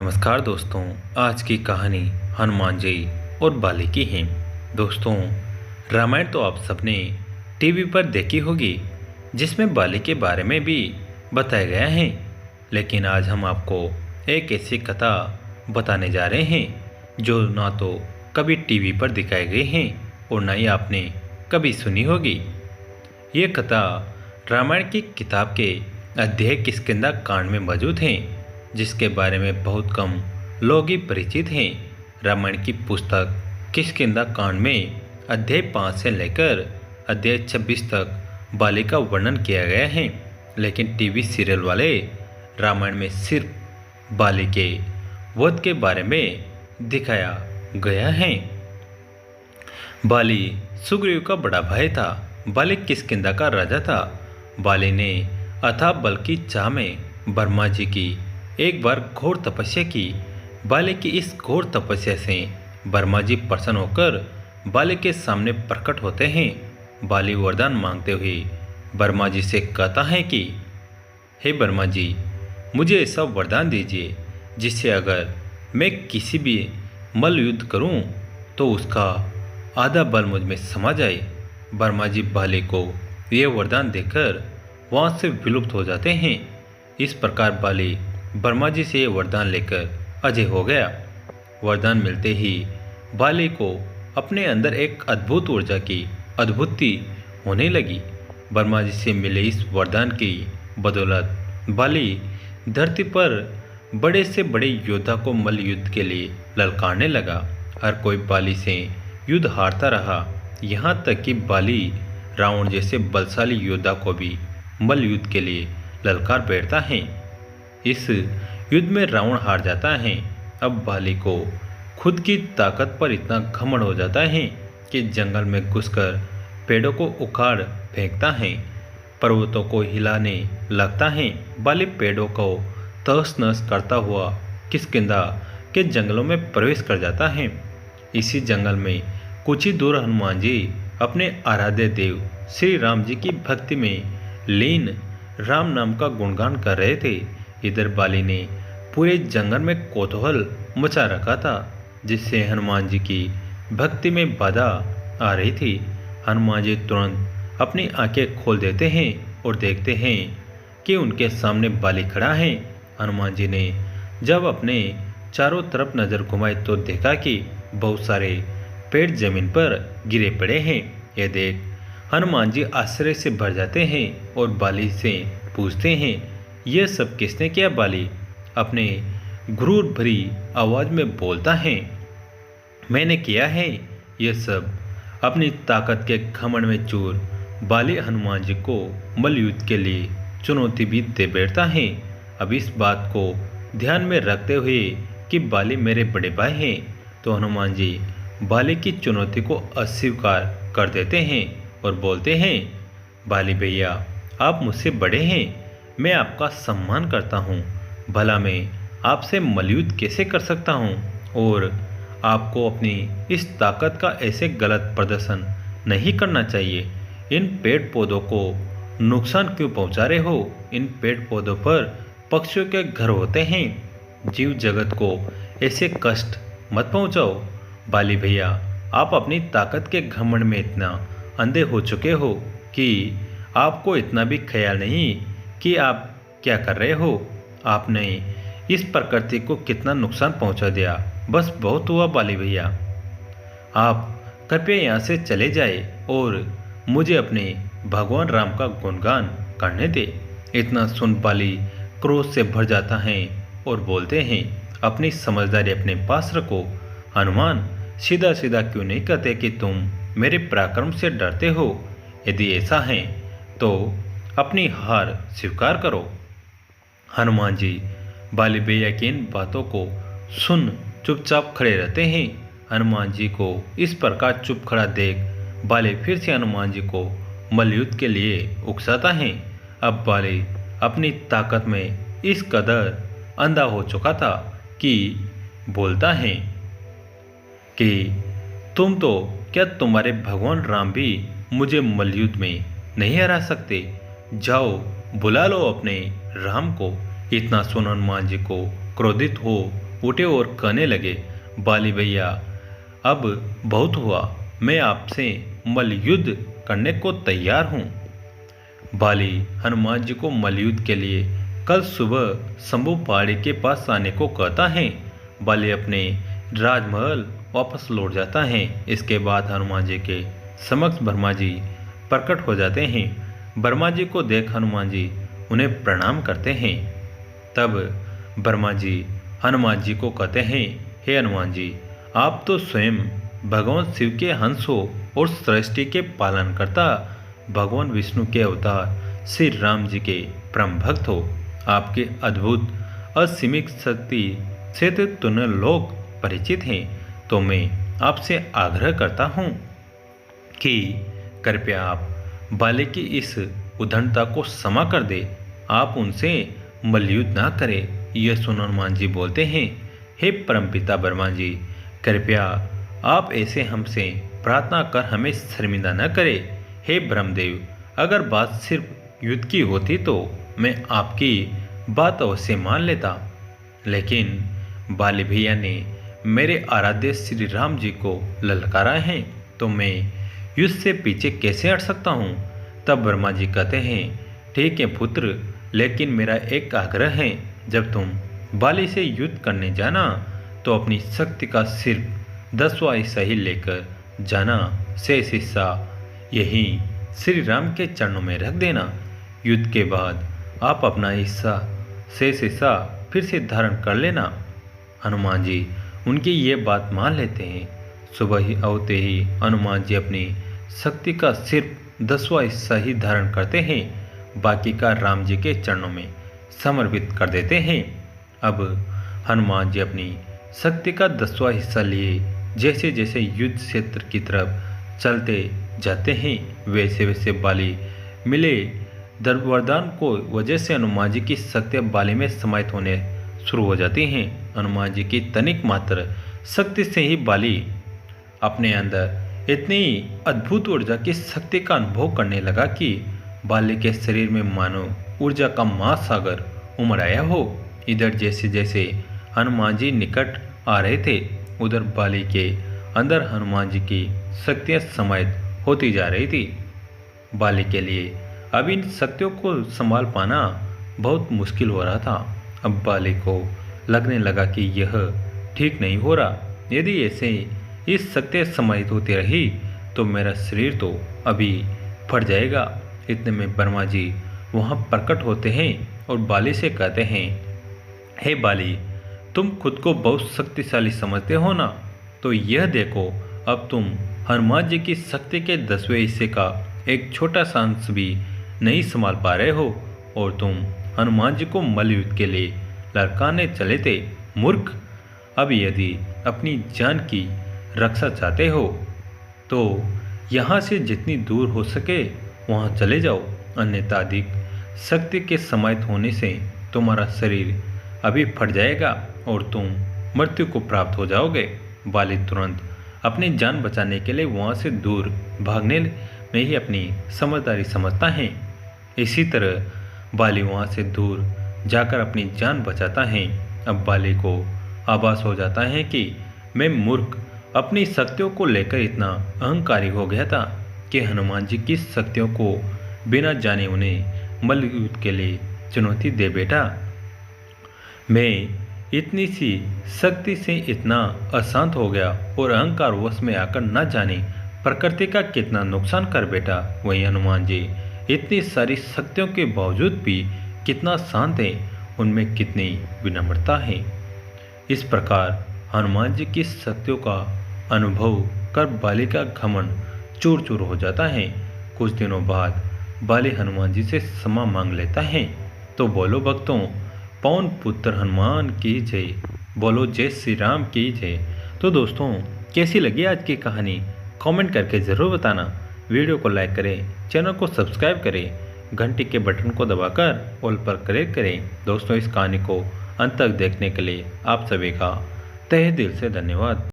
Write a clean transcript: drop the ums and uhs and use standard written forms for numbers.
नमस्कार दोस्तों। आज की कहानी हनुमान जी और बाली की है। दोस्तों, रामायण तो आप सबने टीवी पर देखी होगी, जिसमें बाली के बारे में भी बताया गया है। लेकिन आज हम आपको एक ऐसी कथा बताने जा रहे हैं जो ना तो कभी टीवी पर दिखाई गई है और ना ही आपने कभी सुनी होगी। ये कथा रामायण की किताब के अध्याय किष्किंधा कांड में मौजूद है, जिसके बारे में बहुत कम लोग ही परिचित हैं। रामायण की पुस्तक किष्किंधा कांड में अध्याय 5 से लेकर अध्याय 26 तक बाली का वर्णन किया गया है, लेकिन टीवी सीरियल वाले रामायण में सिर्फ बाली के वध के बारे में दिखाया गया है। बाली सुग्रीव का बड़ा भाई था। बाली किष्किंधा का राजा था। बाली ने अथाह बल की चाह में ब्रह्मा जी की एक बार घोर तपस्या की। बाली की इस घोर तपस्या से ब्रह्मा जी प्रसन्न होकर बाली के सामने प्रकट होते हैं। बाली वरदान मांगते हुए ब्रह्मा जी से कहता है कि हे ब्रह्मा जी, मुझे ऐसा वरदान दीजिए जिससे अगर मैं किसी भी मल्ल युद्ध करूं तो उसका आधा बल मुझ में समा जाए। ब्रह्मा जी बाली को यह वरदान देकर वहां से विलुप्त हो जाते हैं। इस प्रकार बाली ब्रह्मा जी से यह वरदान लेकर अजय हो गया। वरदान मिलते ही बाली को अपने अंदर एक अद्भुत ऊर्जा की अद्भुति होने लगी। ब्रह्मा जी से मिले इस वरदान की बदौलत बाली धरती पर बड़े से बड़े योद्धा को मल्ल युद्ध के लिए ललकारने लगा। हर कोई बाली से युद्ध हारता रहा, यहाँ तक कि बाली रावण जैसे बलशाली योद्धा को भी मल्ल युद्ध के लिए ललकार बैठता है। इस युद्ध में रावण हार जाता है। अब बाली को खुद की ताकत पर इतना घमंड हो जाता है कि जंगल में घुसकर पेड़ों को उखाड़ फेंकता है, पर्वतों को हिलाने लगता है। बाली पेड़ों को तहस नहस करता हुआ किष्किंधा के जंगलों में प्रवेश कर जाता है। इसी जंगल में कुछ ही दूर हनुमान जी अपने आराध्य देव श्री राम जी की भक्ति में लीन राम नाम का गुणगान कर रहे थे। इधर बाली ने पूरे जंगल में कौतूहल मचा रखा था, जिससे हनुमान जी की भक्ति में बाधा आ रही थी। हनुमान जी तुरंत अपनी आंखें खोल देते हैं और देखते हैं कि उनके सामने बाली खड़ा है। हनुमान जी ने जब अपने चारों तरफ नजर घुमाई तो देखा कि बहुत सारे पेड़ जमीन पर गिरे पड़े हैं। यह देख हनुमान जी आश्चर्य से भर जाते हैं और बाली से पूछते हैं, यह सब किसने किया? बाली अपने क्रूर भरी आवाज में बोलता है, मैंने किया है यह सब। अपनी ताकत के घमंड में चूर बाली हनुमान जी को मल्ल युद्ध के लिए चुनौती भी दे बैठता है। अब इस बात को ध्यान में रखते हुए कि बाली मेरे बड़े भाई हैं, तो हनुमान जी बाली की चुनौती को अस्वीकार कर देते हैं और बोलते हैं, बाली भैया, आप मुझसे बड़े हैं, मैं आपका सम्मान करता हूँ, भला मैं आपसे मल्ल युद्ध कैसे कर सकता हूँ? और आपको अपनी इस ताकत का ऐसे गलत प्रदर्शन नहीं करना चाहिए। इन पेड़ पौधों को नुकसान क्यों पहुँचा रहे हो? इन पेड़ पौधों पर पक्षियों के घर होते हैं, जीव जगत को ऐसे कष्ट मत पहुँचाओ। बाली भैया, आप अपनी ताकत के घमंड में इतना अंधे हो चुके हो कि आपको इतना भी ख्याल नहीं कि आप क्या कर रहे हो। आपने इस प्रकृति को कितना नुकसान पहुंचा दिया। बस बहुत हुआ बाली भैया, आप कृपया यहाँ से चले जाए और मुझे अपने भगवान राम का गुणगान करने दे। इतना सुन बाली क्रोध से भर जाता है और बोलते हैं, अपनी समझदारी अपने पास रखो। हनुमान, सीधा सीधा क्यों नहीं कहते कि तुम मेरे पराक्रम से डरते हो? यदि ऐसा है तो अपनी हार स्वीकार करो। हनुमान जी बाली भैया की इन बातों को सुन चुपचाप खड़े रहते हैं। हनुमान जी को इस प्रकार चुप खड़ा देख बाली फिर से हनुमान जी को मल्ल युद्ध के लिए उकसाता है। अब बाली अपनी ताकत में इस कदर अंधा हो चुका था कि बोलता है कि तुम तो क्या तुम्हारे भगवान राम भी मुझे मल्ल युद्ध में नहीं हरा सकते? जाओ बुला लो अपने राम को। इतना सुन हनुमान जी को क्रोधित हो उठे और कहने लगे, बाली भैया अब बहुत हुआ, मैं आपसे मल्लयुद्ध करने को तैयार हूँ। बाली हनुमान जी को मल्लयुद्ध के लिए कल सुबह शंभू पहाड़ी के पास आने को कहता है। बाली अपने राजमहल वापस लौट जाता है। इसके बाद हनुमान जी के समक्ष ब्रह्मा जी प्रकट हो जाते हैं। ब्रह्मा जी को देख हनुमान जी उन्हें प्रणाम करते हैं। तब ब्रह्मा जी हनुमान जी को कहते हैं, हे हनुमान जी, आप तो स्वयं भगवान शिव के हंस हो और सृष्टि के पालनकर्ता भगवान विष्णु के अवतार श्री राम जी के परम भक्त हो। आपके अद्भुत असीमित शक्ति से तो तुम लोग परिचित हैं। तो मैं आपसे आग्रह करता हूँ कि कृपया आप बाली की इस उद्धंडता को क्षमा कर दे। आप उनसे मल्लयुद्ध ना करें। यह सुन हनुमान जी बोलते हैं, हे परमपिता ब्रह्मा जी, कृपया आप ऐसे हमसे प्रार्थना कर हमें शर्मिंदा न करें। हे ब्रह्मदेव, अगर बात सिर्फ युद्ध की होती तो मैं आपकी बात अवश्य मान लेता, लेकिन बाली भैया ने मेरे आराध्य श्री राम जी को ललकारा है, तो मैं युद्ध से पीछे कैसे हट सकता हूँ। तब ब्रह्मा जी कहते हैं, ठीक है पुत्र, लेकिन मेरा एक आग्रह है, जब तुम बाली से युद्ध करने जाना तो अपनी शक्ति का सिर्फ 10वां हिस्सा ही लेकर जाना। शेष हिस्सा यही श्री राम के चरणों में रख देना। युद्ध के बाद आप अपना हिस्सा शेष हिस्सा फिर से धारण कर लेना। हनुमान जी उनकी ये बात मान लेते हैं। सुबह ही होते ही हनुमान जी अपनी शक्ति का सिर्फ 10वां हिस्सा ही धारण करते हैं, बाकी का राम जी के चरणों में समर्पित कर देते हैं। अब हनुमान जी अपनी शक्ति का 10वां हिस्सा लिए जैसे जैसे युद्ध क्षेत्र की तरफ चलते जाते हैं, वैसे वैसे बाली मिले वरदान को वजह से हनुमान जी की शक्ति बाली में समाहित होने शुरू हो जाती हैं। हनुमान जी की तनिक मात्र शक्ति से ही बाली अपने अंदर इतनी अद्भुत ऊर्जा की शक्ति का अनुभव करने लगा कि बाली के शरीर में मानो ऊर्जा का महासागर उमड़ आया हो। इधर जैसे जैसे हनुमान जी निकट आ रहे थे, उधर बाली के अंदर हनुमान जी की शक्तियाँ समाहित होती जा रही थी। बाली के लिए अब इन शक्तियों को संभाल पाना बहुत मुश्किल हो रहा था। अब बाली को लगने लगा कि यह ठीक नहीं हो रहा। यदि ऐसे इस शक्तियाँ समाहित होती रही तो मेरा शरीर तो अभी फट जाएगा। इतने में ब्रह्मा जी वहाँ प्रकट होते हैं और बाली से कहते हैं, हे बाली, तुम खुद को बहुत शक्तिशाली समझते हो ना, तो यह देखो, अब तुम हनुमान जी की शक्ति के 10वें हिस्से का एक छोटा सा अंश भी नहीं संभाल पा रहे हो और तुम हनुमान जी को मल्लयुद्ध के लिए ललकारने चले थे। मूर्ख, अब यदि अपनी जान की रक्षा चाहते हो तो यहाँ से जितनी दूर हो सके वहाँ चले जाओ, अन्यथा अधिक शक्ति के समाहित होने से तुम्हारा शरीर अभी फट जाएगा और तुम मृत्यु को प्राप्त हो जाओगे। बाली तुरंत अपनी जान बचाने के लिए वहाँ से दूर भागने में ही अपनी समझदारी समझता है। इसी तरह बाली वहाँ से दूर जाकर अपनी जान बचाता है। अब बाली को आभास हो जाता है कि मैं मूर्ख अपनी शक्तियों को लेकर इतना अहंकारी हो गया था कि हनुमान जी की शक्तियों को बिना जाने उन्हें मल्लयुद्ध के लिए चुनौती दे बैठा। मैं इतनी सी शक्ति से इतना अशांत हो गया और अहंकार वश में आकर न जाने प्रकृति का कितना नुकसान कर बैठा। वहीं हनुमान जी इतनी सारी शक्तियों के बावजूद भी कितना शांत है, उनमें कितनी विनम्रता है। इस प्रकार हनुमान जी की शक्तियों का अनुभव कर बाली का घमंड चूर चूर हो जाता है। कुछ दिनों बाद बाली हनुमान जी से क्षमा मांग लेता है। तो बोलो भक्तों, पवन पुत्र हनुमान की जय, बोलो जय श्री राम की जय। तो दोस्तों, कैसी लगी आज की कहानी कमेंट करके ज़रूर बताना। वीडियो को लाइक करें, चैनल को सब्सक्राइब करें, घंटी के बटन को दबाकर ऑल पर क्लिक करें। दोस्तों, इस कहानी को अंत तक देखने के लिए आप सभी का तहे दिल से धन्यवाद।